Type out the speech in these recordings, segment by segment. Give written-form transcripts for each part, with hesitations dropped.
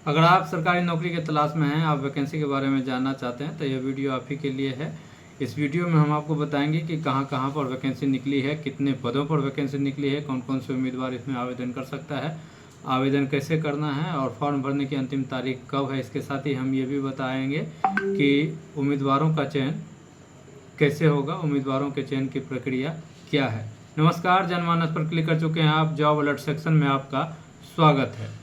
अगर आप सरकारी नौकरी की तलाश में हैं, आप वैकेंसी के बारे में जानना चाहते हैं तो यह वीडियो आप ही के लिए है। इस वीडियो में हम आपको बताएंगे कि कहां कहां पर वैकेंसी निकली है, कितने पदों पर वैकेंसी निकली है, कौन कौन से उम्मीदवार इसमें आवेदन कर सकता है, आवेदन कैसे करना है और फॉर्म भरने की अंतिम तारीख कब है। इसके साथ ही हम ये भी बताएंगे कि उम्मीदवारों का चयन कैसे होगा, उम्मीदवारों के चयन की प्रक्रिया क्या है। नमस्कार, जनमानस पर क्लिक कर चुके हैं आप। जॉब अलर्ट सेक्शन में आपका स्वागत है।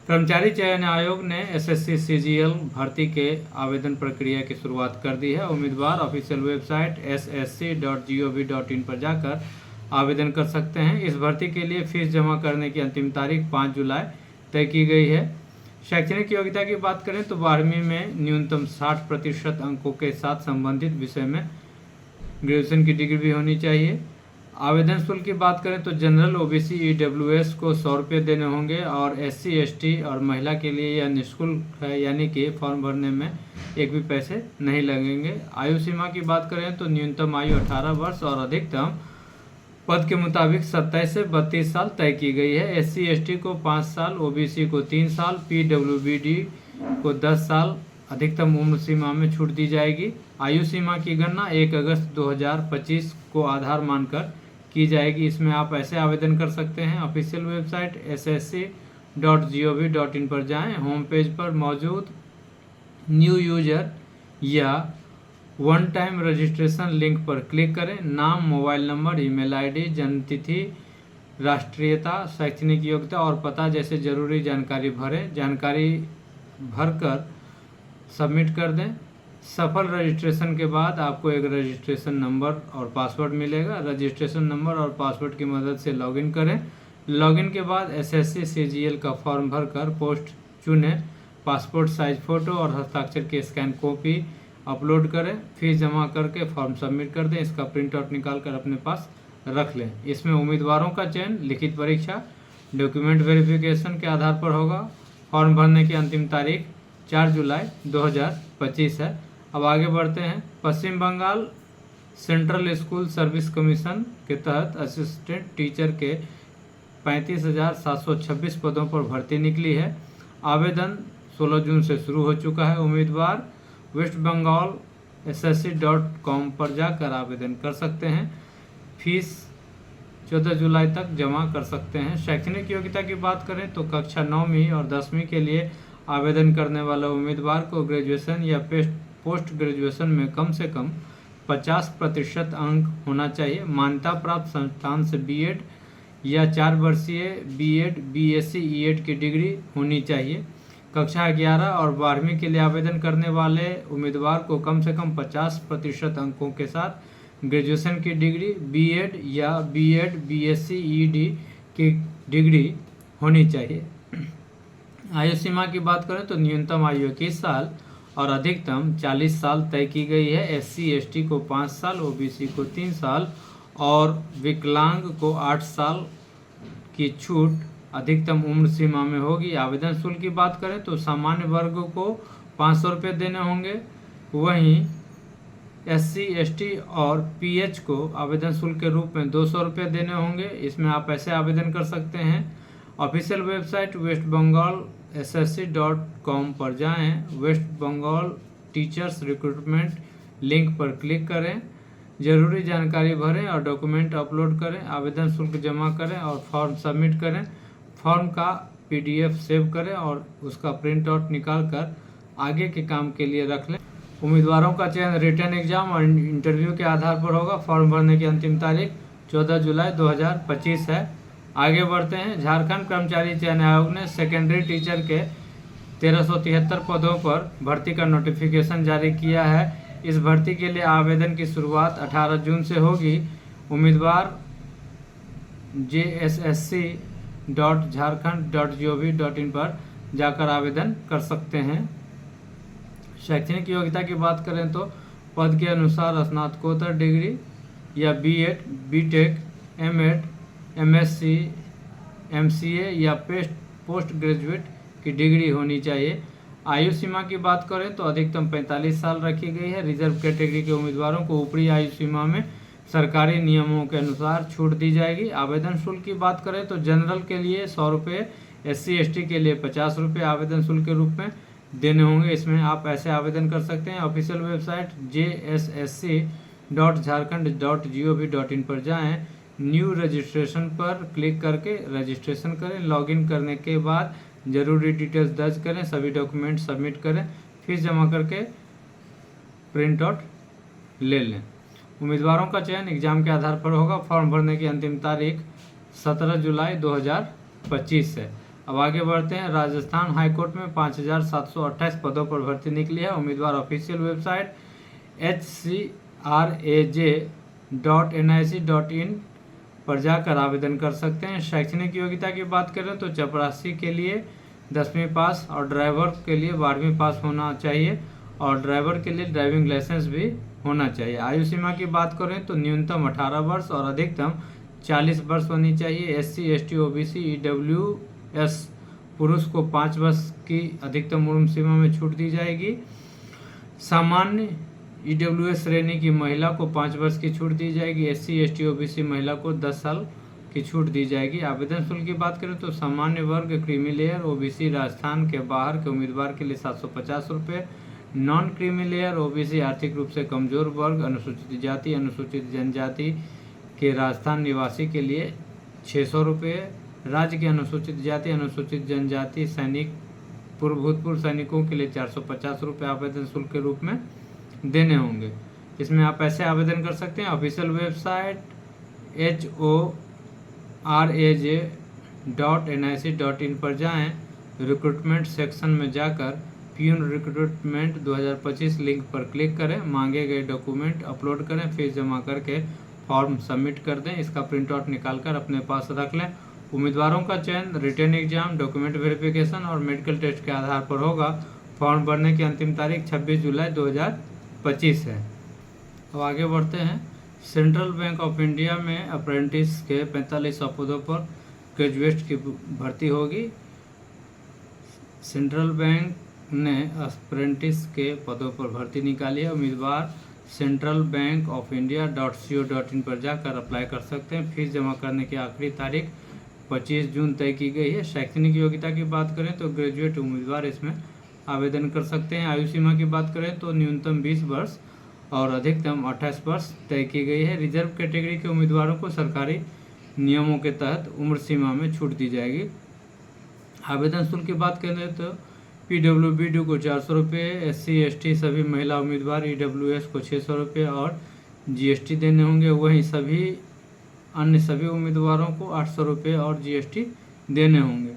कर्मचारी चयन आयोग ने एसएससी सीजीएल भर्ती के आवेदन प्रक्रिया की शुरुआत कर दी है। उम्मीदवार ऑफिशियल वेबसाइट ssc.gov.in पर जाकर आवेदन कर सकते हैं। इस भर्ती के लिए फीस जमा करने की अंतिम तारीख 5 जुलाई तय की गई है। शैक्षणिक योग्यता की बात करें तो 12वीं में न्यूनतम 60% अंकों के साथ संबंधित विषय में ग्रेजुएशन की डिग्री भी होनी चाहिए। आवेदन शुल्क की बात करें तो जनरल, ओबीसी, ईडब्ल्यूएस को 100 रुपये देने होंगे और एससी, एसटी और महिला के लिए यह निःशुल्क है, यानी कि फॉर्म भरने में एक भी पैसे नहीं लगेंगे। आयु सीमा की बात करें तो न्यूनतम आयु 18 वर्ष और अधिकतम पद के मुताबिक 27 से 32 साल तय की गई है। एससी, एसटी को 5 साल, ओबीसी को 3 साल, पीडब्ल्यूबीडी को 10 साल अधिकतम उम्र सीमा में छूट दी जाएगी। आयु सीमा की गणना 1 अगस्त 2025 को आधार मानकर की जाएगी। इसमें आप ऐसे आवेदन कर सकते हैं। ऑफिशियल वेबसाइट ssc.gov.in पर जाएं। होम पेज पर मौजूद न्यू यूजर या वन टाइम रजिस्ट्रेशन लिंक पर क्लिक करें। नाम, मोबाइल नंबर, ईमेल आईडी, जन्मतिथि, राष्ट्रीयता, शैक्षणिक योग्यता और पता जैसे जरूरी जानकारी भरें। जानकारी भरकर सबमिट कर दें। सफल रजिस्ट्रेशन के बाद आपको एक रजिस्ट्रेशन नंबर और पासवर्ड मिलेगा। रजिस्ट्रेशन नंबर और पासवर्ड की मदद से लॉगिन करें। लॉगिन के बाद एसएससी सीजीएल का फॉर्म भरकर पोस्ट चुनें। पासपोर्ट साइज फ़ोटो और हस्ताक्षर की स्कैन कॉपी अपलोड करें। फीस जमा करके फॉर्म सबमिट कर दें। इसका प्रिंट आउट निकाल कर अपने पास रख लें। इसमें उम्मीदवारों का चयन लिखित परीक्षा, डॉक्यूमेंट वेरिफिकेशन के आधार पर होगा। फॉर्म भरने की अंतिम तारीख 4 जुलाई 2025 है। अब आगे बढ़ते हैं। Paschim Bengal central school service commission के तहत असिस्टेंट टीचर के 35,726 पदों पर भर्ती निकली है। आवेदन 16 जून से शुरू हो चुका है। उम्मीदवार वेस्ट बंगाल ssc.com पर जाकर आवेदन कर सकते हैं। फीस 14 जुलाई तक जमा कर सकते हैं। शैक्षणिक योग्यता की बात करें तो कक्षा 9वीं और 10वीं के लिए आवेदन करने वाला उम्मीदवार को ग्रेजुएशन या पोस्ट ग्रेजुएशन में कम से कम 50% अंक होना चाहिए। मान्यता प्राप्त संस्थान से बीएड या 4 वर्षीय बीएड, बीएससी, ईएड की डिग्री होनी चाहिए। कक्षा 11 और 12वीं के लिए आवेदन करने वाले उम्मीदवार को कम से कम 50% अंकों के साथ ग्रेजुएशन की डिग्री, बीएड या बीएड, बीएससी, ईडी की डिग्री होनी चाहिए। आयु सीमा की बात करें तो न्यूनतम आयु 21 साल और अधिकतम 40 साल तय की गई है। एससी, एसटी को 5 साल, ओबीसी को 3 साल और विकलांग को 8 साल की छूट अधिकतम उम्र सीमा में होगी। आवेदन शुल्क की बात करें तो सामान्य वर्ग को 500 रुपये देने होंगे। वहीं एससी, एसटी और पीएच को आवेदन शुल्क के रूप में 200 रुपये देने होंगे। इसमें आप ऐसे आवेदन कर सकते हैं। Official website waste Bengal ssc.com पर जाएं। West Bengal teachers recruitment link पर क्लिक करें। जरूरी जानकारी भरें और डॉक्यूमेंट अपलोड करें। आवेदन शुल्क जमा करें और फॉर्म सबमिट करें। फॉर्म का पीडीएफ सेव करें और उसका प्रिंट आउट निकाल कर आगे के काम के लिए रख लें। उम्मीदवारों का चयन रिटन एग्जाम और इंटरव्यू के आधार पर होगा। फॉर्म भरने की अंतिम तारीख 14 जुलाई 2025 है। आगे बढ़ते हैं। झारखंड कर्मचारी चयन आयोग ने सेकेंडरी टीचर के 1373 पदों पर भर्ती का नोटिफिकेशन जारी किया है। इस भर्ती के लिए आवेदन की शुरुआत 18 जून से होगी। उम्मीदवार jssc.jharkhand.gov.in पर जाकर आवेदन कर सकते हैं। शैक्षणिक योग्यता की बात करें तो पद के अनुसार स्नातकोत्तर डिग्री या BEd, BTech, MEd, MSc, MCA या पोस्ट ग्रेजुएट की डिग्री होनी चाहिए। आयु सीमा की बात करें तो अधिकतम 45 साल रखी गई है। रिजर्व कैटेगरी के उम्मीदवारों को ऊपरी आयु सीमा में सरकारी नियमों के अनुसार छूट दी जाएगी। आवेदन शुल्क की बात करें तो जनरल के लिए 100 रुपये, SC ST के लिए 50 रुपये आवेदन शुल्क के रूप में देने होंगे। इसमें आप ऐसे आवेदन कर सकते हैं। ऑफिशियल वेबसाइट jssc.jharkhand.gov.in पर जाएं, न्यू रजिस्ट्रेशन पर क्लिक करके रजिस्ट्रेशन करें। लॉगिन करने के बाद जरूरी डिटेल्स दर्ज करें, सभी डॉक्यूमेंट सबमिट करें, फीस जमा करके प्रिंट आउट ले लें। उम्मीदवारों का चयन एग्जाम के आधार पर होगा। फॉर्म भरने की अंतिम तारीख 17 जुलाई 2025 है। अब आगे बढ़ते हैं। राजस्थान हाईकोर्ट में 5728 पदों पर भर्ती निकली है। उम्मीदवार ऑफिशियल वेबसाइट hcraj.nic.in पर जाकर आवेदन कर सकते हैं। शैक्षणिक योग्यता की बात करें तो चपरासी के लिए 10वीं पास और ड्राइवर के लिए 12वीं पास होना चाहिए और ड्राइवर के लिए ड्राइविंग लाइसेंस भी होना चाहिए। आयु सीमा की बात करें तो न्यूनतम 18 वर्ष और अधिकतम 40 वर्ष होनी चाहिए। SC ST OBC EWS पुरुष को 5 वर्ष की अधिकतम उम्र सीमा में छूट दी जाएगी। सामान्य EWS श्रेणी की महिला को 5 वर्ष की छूट दी जाएगी। SC ST OBC महिला को 10 साल की छूट दी जाएगी। आवेदन शुल्क की बात करें तो सामान्य वर्ग क्रीमी लेयर OBC राजस्थान के बाहर के उम्मीदवार के लिए 750 रुपये, नॉन क्रीमी लेयर OBC आर्थिक रूप से कमजोर वर्ग अनुसूचित जाति अनुसूचित जनजाति के राजस्थान निवासी के लिए 600 रुपये, राज्य के अनुसूचित जाति अनुसूचित जनजाति सैनिक भूतपूर्व सैनिकों के लिए 450 रुपये आवेदन शुल्क के रूप में देने होंगे। इसमें आप ऐसे आवेदन कर सकते हैं। ऑफिशियल वेबसाइट horaj.nic.in पर जाएं, रिक्रूटमेंट सेक्शन में जाकर प्यून रिक्रूटमेंट 2025 लिंक पर क्लिक करें, मांगे गए डॉक्यूमेंट अपलोड करें, फीस जमा करके फॉर्म सबमिट कर दें। इसका प्रिंट आउट निकाल कर अपने पास रख लें। उम्मीदवारों का चयन रिटन एग्जाम, डॉक्यूमेंट वेरिफिकेशन और मेडिकल टेस्ट के आधार पर होगा। फॉर्म भरने की अंतिम तारीख 26 जुलाई 2025 है। अब आगे बढ़ते हैं। सेंट्रल बैंक ऑफ इंडिया में अप्रेंटिस के 4500 पदों पर ग्रेजुएट की भर्ती होगी। सेंट्रल बैंक ने अप्रेंटिस के पदों पर भर्ती निकाली है। उम्मीदवार सेंट्रल बैंक ऑफ इंडिया.co.in पर जाकर अप्लाई कर सकते हैं। फीस जमा करने की आखिरी तारीख 25 जून तय की गई है। शैक्षणिक योग्यता की बात करें तो ग्रेजुएट उम्मीदवार इसमें आवेदन कर सकते हैं। आयु सीमा की बात करें तो न्यूनतम 20 वर्ष और अधिकतम 28 वर्ष तय की गई है। रिजर्व कैटेगरी के उम्मीदवारों को सरकारी नियमों के तहत उम्र सीमा में छूट दी जाएगी। आवेदन शुल्क की बात करें तो PWBD को 400 रुपये, SC ST सभी महिला उम्मीदवार EWS को 600 रुपये और GST देने होंगे। वहीं अन्य सभी उम्मीदवारों को 800 रुपये और GST देने होंगे।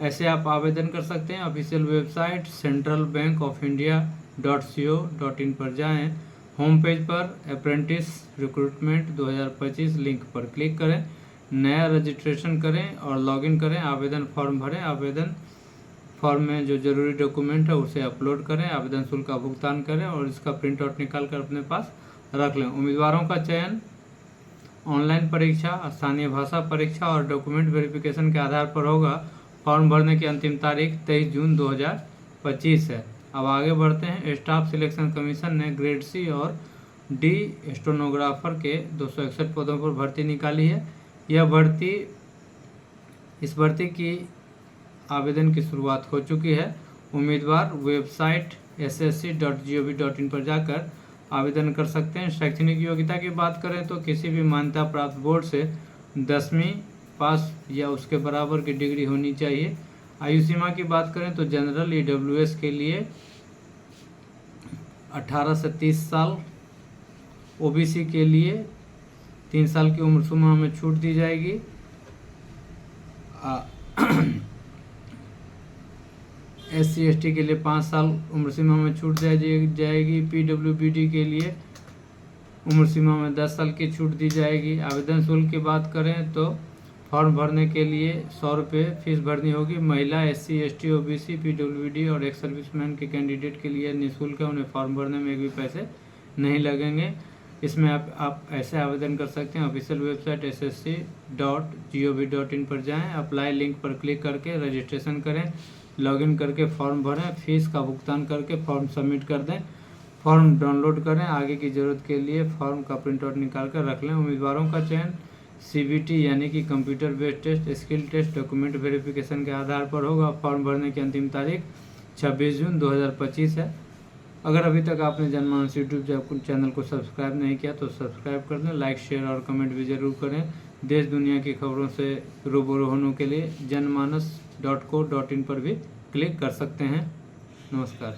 ऐसे आप आवेदन कर सकते हैं। ऑफिशियल वेबसाइट centralbankofindia.co.in पर जाएं, होम पेज पर अप्रेंटिस रिक्रूटमेंट 2025 लिंक पर क्लिक करें, नया रजिस्ट्रेशन करें और लॉगिन करें, आवेदन फॉर्म भरें। आवेदन फॉर्म में जो जरूरी डॉक्यूमेंट है उसे अपलोड करें, आवेदन शुल्क का भुगतान करें और इसका प्रिंट आउट निकाल कर अपने पास रख लें। उम्मीदवारों का चयन ऑनलाइन परीक्षा, स्थानीय भाषा परीक्षा और डॉक्यूमेंट वेरिफिकेशन के आधार पर होगा। फॉर्म भरने की अंतिम तारीख 23 जून 2025 है। अब आगे बढ़ते हैं। स्टाफ सिलेक्शन कमीशन ने ग्रेड C और D स्टेनोग्राफर के 261 पदों पर भर्ती निकाली है। इस भर्ती की आवेदन की शुरुआत हो चुकी है। उम्मीदवार वेबसाइट ssc.gov.in पर जाकर आवेदन कर सकते हैं। शैक्षणिक योग्यता की बात करें तो किसी भी मान्यता प्राप्त बोर्ड से 10वीं पास या उसके बराबर की डिग्री होनी चाहिए। आयु सीमा की बात करें तो जनरल EWS के लिए 18 से 30 साल, OBC के लिए 3 साल की उम्र सीमा में छूट दी जाएगी। SC ST के लिए 5 साल उम्र सीमा में छूट जाएगी। PWBD के लिए उम्र सीमा में 10 साल की छूट दी जाएगी। आवेदन शुल्क की बात करें तो फॉर्म भरने के लिए 100 रुपये फीस भरनी होगी। महिला, SC ST OBC PWBD और एक सर्विसमैन के कैंडिडेट के लिए निःशुल्क है, उन्हें फॉर्म भरने में भी पैसे नहीं लगेंगे। इसमें आप ऐसे आवेदन कर सकते हैं। ऑफिशियल वेबसाइट ssc.gov.in पर जाएं, अप्लाई लिंक पर क्लिक करके रजिस्ट्रेशन करें, लॉगिन करके फॉर्म भरें, फीस का भुगतान करके फॉर्म सबमिट कर दें, फॉर्म डाउनलोड करें। आगे की ज़रूरत के लिए फॉर्म का प्रिंट आउट निकाल कर रख लें। उम्मीदवारों का चयन CBT यानी कि computer based test, skill test document verification के आधार पर होगा। फॉर्म भरने की अंतिम तारीख 26 जून 2025 है। अगर अभी तक आपने जनमानस यूट्यूब चैनल को सब्सक्राइब नहीं किया तो सब्सक्राइब कर दें। लाइक, शेयर और कमेंट भी ज़रूर करें। देश दुनिया की खबरों से रूबरू होने के लिए जनमानस.co.in पर भी क्लिक कर सकते हैं। नमस्कार।